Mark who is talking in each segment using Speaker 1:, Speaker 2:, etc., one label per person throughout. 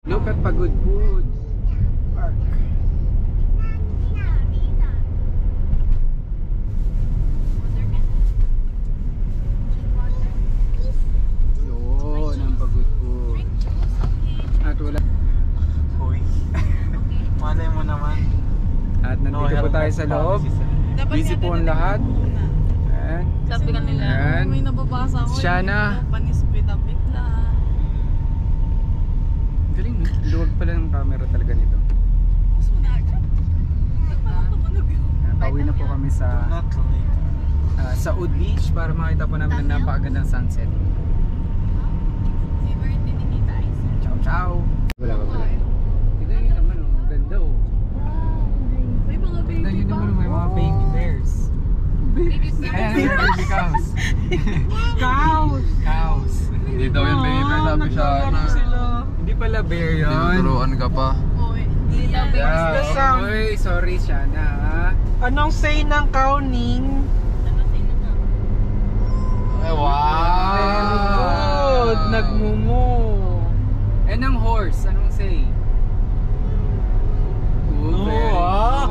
Speaker 1: Look at Pagod Foods Park. Yun ang Pagod Foods. At wala.
Speaker 2: Hoy. Malay mo naman.
Speaker 1: At nandito po tayo sa loob. Busy po ang lahat. Ayan.
Speaker 3: Sabi ka nila,
Speaker 1: Ayan.
Speaker 3: may nababasa ko.
Speaker 1: Siya na.
Speaker 3: Panispit-apit lang.
Speaker 1: Galing, no? Luwag pala ng camera talaga nito.
Speaker 3: Mas managa. Nagpapatunog yun.
Speaker 1: Pauwi na po kami sa
Speaker 2: Not late.
Speaker 1: Saud Beach para makita po namin ang napakagandang sunset.
Speaker 3: Favorite din ni Tita Isa.
Speaker 1: Ciao, ciao! Wala pa pala. Tignan nyo naman, oh. Ang ganda, oh.
Speaker 3: May mga baby
Speaker 1: Tignan nyo
Speaker 3: pa.
Speaker 1: naman, may mga baby bears.
Speaker 3: Baby
Speaker 1: Ayan, may baby cows.
Speaker 2: Cows!
Speaker 1: Cows.
Speaker 4: Hindi daw yung baby bear, sabi siya na
Speaker 1: Hindi pala bear yun.
Speaker 4: tinuturuan ka pa.
Speaker 3: Oy, hindi daw baby.
Speaker 1: Yeah.
Speaker 2: The sound.
Speaker 1: Oy, sorry siya na, ha?
Speaker 2: Anong say ng cowning?
Speaker 3: Ano sino ka?
Speaker 4: Ay, wow!
Speaker 2: Very good! Nagmumu.
Speaker 1: And ang horse, anong say? Ooh, very
Speaker 2: Wow!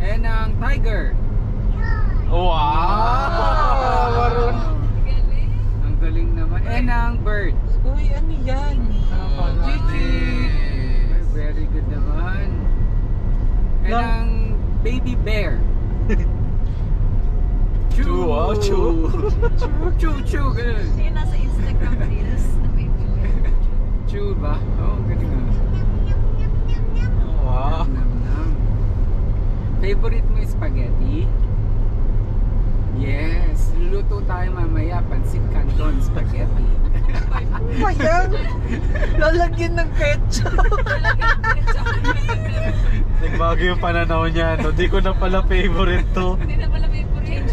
Speaker 1: And ang tiger.
Speaker 2: Wow! Maroon.
Speaker 3: Galing.
Speaker 1: Ang galing naman. And ang bird.
Speaker 2: Uy, ano yan?
Speaker 1: Gigi. Very good naman. And
Speaker 2: Lang-
Speaker 1: ang baby bear.
Speaker 2: Chew, ah, chew.
Speaker 1: Chew, ganun.
Speaker 3: Yung nasa Instagram reels na baby bear.
Speaker 1: Chew ba? Oo, galing nga.
Speaker 2: Wow.
Speaker 1: Nam. Favorite mo is spaghetti? Yes. Luluto tayo mamaya. Pansit canton spaghetti.
Speaker 2: Ano yan? Lalagyan ng ketchup. Nagbago yung pananaw niya. No? Di ko na pala favorite to.
Speaker 3: Hindi na pala favorite.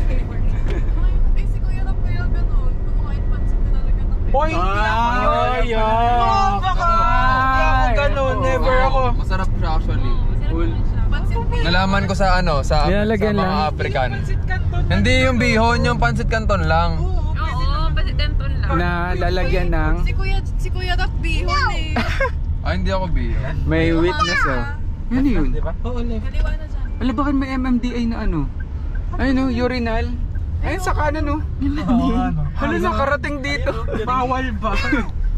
Speaker 3: Ay, si Kuya na po yung ganun. Kumakain pansit na talaga ng ketchup.
Speaker 2: Hoy, hindi ako yun.
Speaker 1: Ayan.
Speaker 2: Baka. Hindi ako ganun. Never ako.
Speaker 4: Masarap siya actually.
Speaker 3: Masarap
Speaker 1: Cool.
Speaker 3: naman siya. Pansit pizza.
Speaker 4: Nalaman ko sa ano, sa
Speaker 1: Nilalagyan
Speaker 4: mga
Speaker 1: lang.
Speaker 4: African.
Speaker 2: Pansit canton.
Speaker 4: Hindi yung bihon, yung pancit canton lang.
Speaker 3: Oo, pansit denton lang.
Speaker 1: Na lalagyan ng
Speaker 3: Si Kuya Doc bihon eh.
Speaker 4: Ay, hindi ako bihon.
Speaker 1: may witness, oh. Ano yun?
Speaker 2: Diba? Oo, left.
Speaker 3: Kaliwa na dyan.
Speaker 1: Ala, bakit may MMDA na ano? Ayun, oh, urinal. Ayun, sa kanan, oh. Hala, nakarating dito.
Speaker 2: Bawal ba?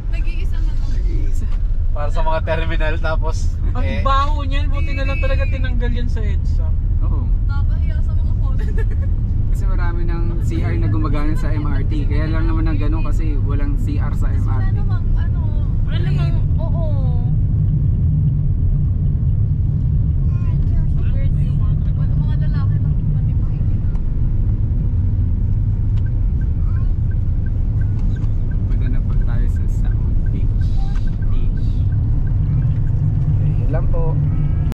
Speaker 3: Nag-iisa na lang.
Speaker 2: Para sa mga terminal tapos ang baho niyan, buti na lang talaga tinanggal yan sa EDSA.
Speaker 1: Oo.
Speaker 3: Nakakahiya sa mga phone.
Speaker 1: Kasi marami ng CR na gumagana sa MRT. Kaya lang naman ng ganun kasi walang CR sa
Speaker 3: Wala
Speaker 1: MRT.
Speaker 3: namang ano,